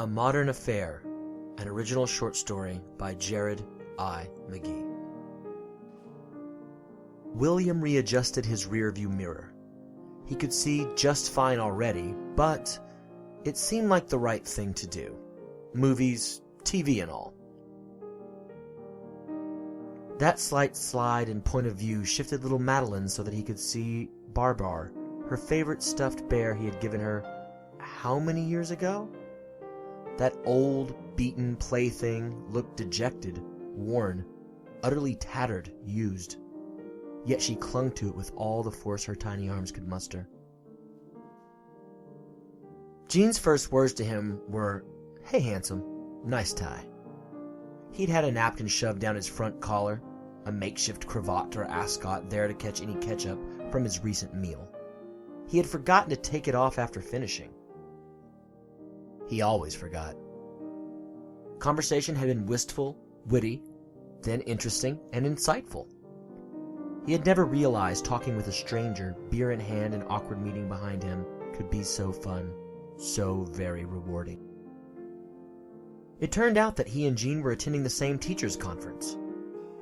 A Modern Affair, an original short story by Jared I. McGee. William readjusted his rearview mirror. He could see just fine already, but it seemed like the right thing to do. Movies, TV and all. That slight slide in point of view shifted little Madeline so that he could see Barbar, her favorite stuffed bear he had given her how many years ago? That old, beaten plaything looked dejected, worn, utterly tattered, used. Yet she clung to it with all the force her tiny arms could muster. Jean's first words to him were, "Hey, handsome, nice tie." He'd had a napkin shoved down his front collar, a makeshift cravat or ascot there to catch any ketchup from his recent meal. He had forgotten to take it off after finishing. He always forgot. Conversation had been wistful, witty, then interesting and insightful. He had never realized talking with a stranger, beer in hand and awkward meeting behind him, could be so fun, so very rewarding. It turned out that he and Jean were attending the same teachers' conference.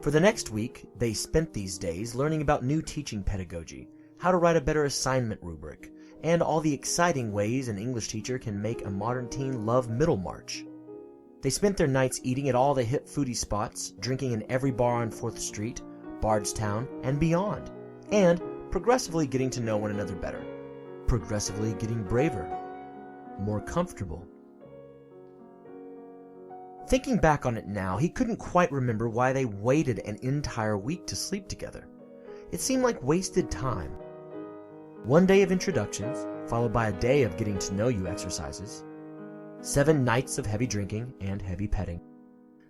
For the next week, they spent these days learning about new teaching pedagogy, how to write a better assignment rubric, and all the exciting ways an English teacher can make a modern teen love Middlemarch. They spent their nights eating at all the hip foodie spots, drinking in every bar on 4th Street, Bardstown, and beyond, and progressively getting to know one another better, progressively getting braver, more comfortable. Thinking back on it now, he couldn't quite remember why they waited an entire week to sleep together. It seemed like wasted time. One day of introductions, followed by a day of getting to know you exercises. 7 nights of heavy drinking and heavy petting.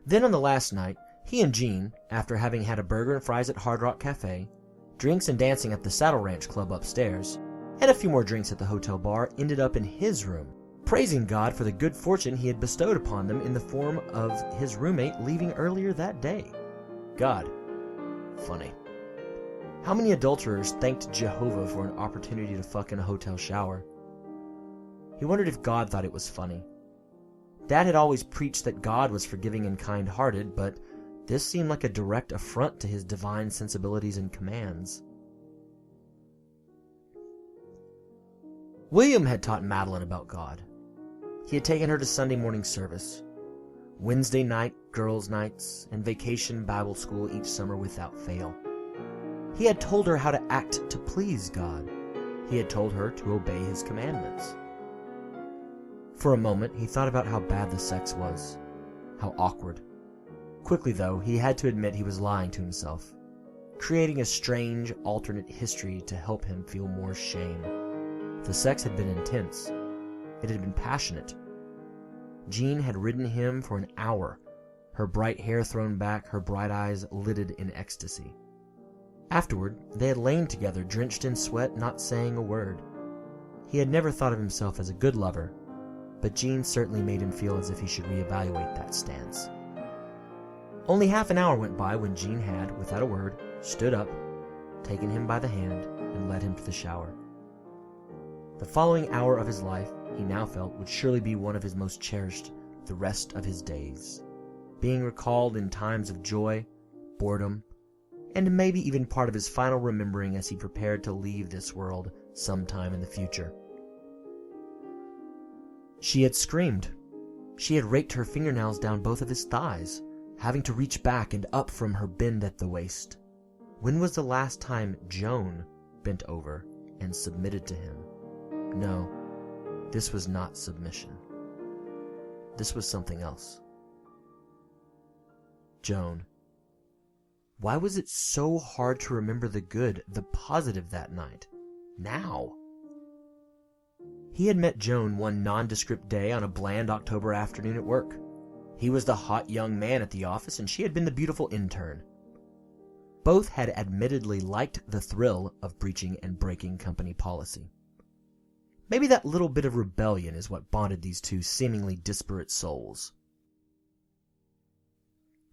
Then on the last night, he and Jean, after having had a burger and fries at Hard Rock Cafe, drinks and dancing at the Saddle Ranch Club upstairs, and a few more drinks at the hotel bar, ended up in his room, praising God for the good fortune he had bestowed upon them in the form of his roommate leaving earlier that day. God. Funny. How many adulterers thanked Jehovah for an opportunity to fuck in a hotel shower? He wondered if God thought it was funny. Dad had always preached that God was forgiving and kind-hearted, but this seemed like a direct affront to his divine sensibilities and commands. William had taught Madeline about God. He had taken her to Sunday morning service, Wednesday night girls' nights, and vacation Bible school each summer without fail. He had told her how to act to please God. He had told her to obey his commandments. For a moment, he thought about how bad the sex was, how awkward. Quickly, though, he had to admit he was lying to himself, creating a strange, alternate history to help him feel more shame. The sex had been intense. It had been passionate. Jean had ridden him for an hour, her bright hair thrown back, her bright eyes lidded in ecstasy. Afterward, they had lain together, drenched in sweat, not saying a word. He had never thought of himself as a good lover, but Jean certainly made him feel as if he should reevaluate that stance. Only half an hour went by when Jean had, without a word, stood up, taken him by the hand, and led him to the shower. The following hour of his life, he now felt, would surely be one of his most cherished the rest of his days, being recalled in times of joy, boredom, and maybe even part of his final remembering as he prepared to leave this world sometime in the future. She had screamed. She had raked her fingernails down both of his thighs, having to reach back and up from her bend at the waist. When was the last time Joan bent over and submitted to him? No, this was not submission. This was something else. Joan. Why was it so hard to remember the good, the positive that night? Now? He had met Joan one nondescript day on a bland October afternoon at work. He was the hot young man at the office, and she had been the beautiful intern. Both had admittedly liked the thrill of breaching and breaking company policy. Maybe that little bit of rebellion is what bonded these two seemingly disparate souls.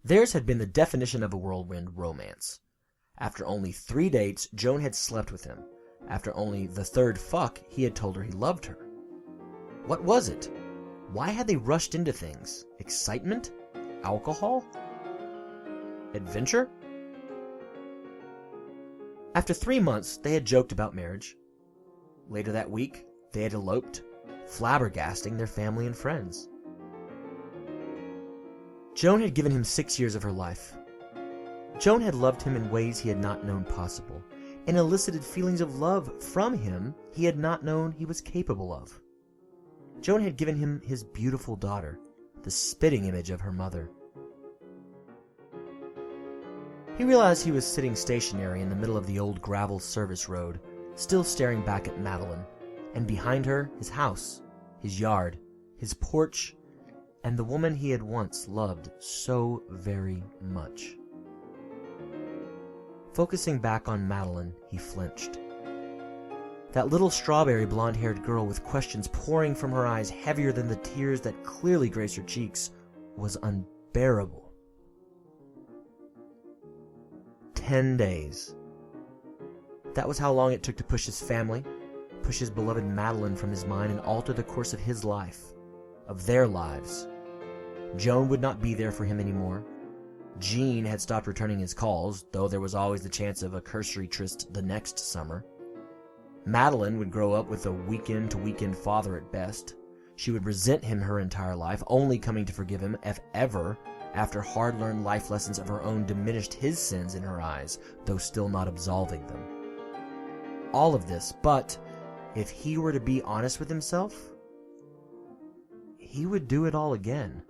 Theirs had been the definition of a whirlwind romance. After only 3 dates, Joan had slept with him. After only the 3rd fuck, he had told her he loved her. What was it? Why had they rushed into things? Excitement? Alcohol? Adventure? After 3 months, they had joked about marriage. Later that week, they had eloped, flabbergasting their family and friends. Joan had given him 6 years of her life. Joan had loved him in ways he had not known possible, and elicited feelings of love from him he had not known he was capable of. Joan had given him his beautiful daughter, the spitting image of her mother. He realized he was sitting stationary in the middle of the old gravel service road, still staring back at Madeline, and behind her, his house, his yard, his porch, and the woman he had once loved so very much. Focusing back on Madeline, he flinched. That little strawberry blonde-haired girl with questions pouring from her eyes heavier than the tears that clearly graced her cheeks was unbearable. 10 days. That was how long it took to push his family, push his beloved Madeline from his mind, and alter the course of his life, of their lives. Joan would not be there for him anymore. Jean had stopped returning his calls, though there was always the chance of a cursory tryst the next summer. Madeline would grow up with a weekend-to-weekend father at best. She would resent him her entire life, only coming to forgive him, if ever, after hard-learned life lessons of her own diminished his sins in her eyes, though still not absolving them. All of this, but if he were to be honest with himself, he would do it all again.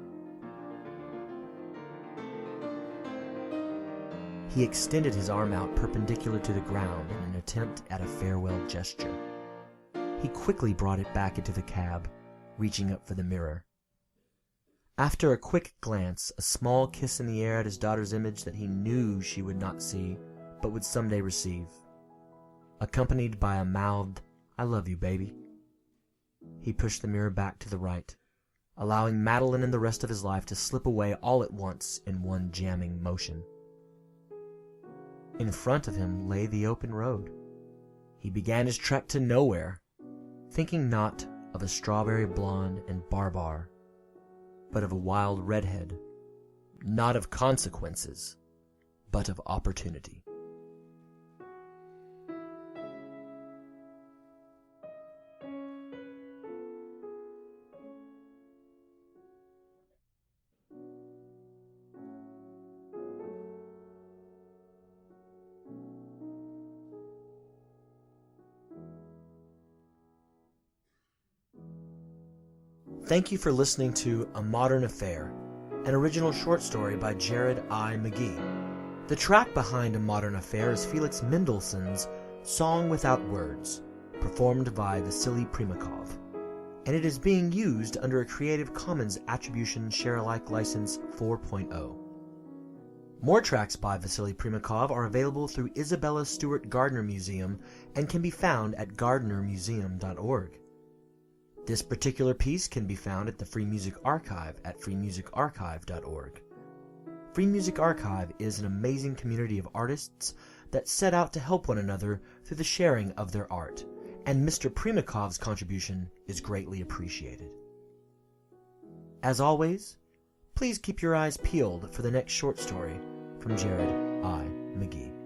He extended his arm out perpendicular to the ground in an attempt at a farewell gesture. He quickly brought it back into the cab, reaching up for the mirror. After a quick glance, a small kiss in the air at his daughter's image that he knew she would not see, but would someday receive, accompanied by a mouthed, "I love you, baby." He pushed the mirror back to the right, allowing Madeline and the rest of his life to slip away all at once in one jamming motion. In front of him lay the open road. He began his trek to nowhere, thinking not of a strawberry blonde and barbar, but of a wild redhead, not of consequences, but of opportunity. Thank you for listening to A Modern Affair, an original short story by Jared I. McGee. The track behind A Modern Affair is Felix Mendelssohn's Song Without Words, performed by Vasily Primakov, and it is being used under a Creative Commons Attribution Share-alike License 4.0. More tracks by Vasily Primakov are available through Isabella Stewart Gardner Museum and can be found at gardnermuseum.org. This particular piece can be found at the Free Music Archive at freemusicarchive.org. Free Music Archive is an amazing community of artists that set out to help one another through the sharing of their art, and Mr. Primakov's contribution is greatly appreciated. As always, please keep your eyes peeled for the next short story from Jared I. McGee.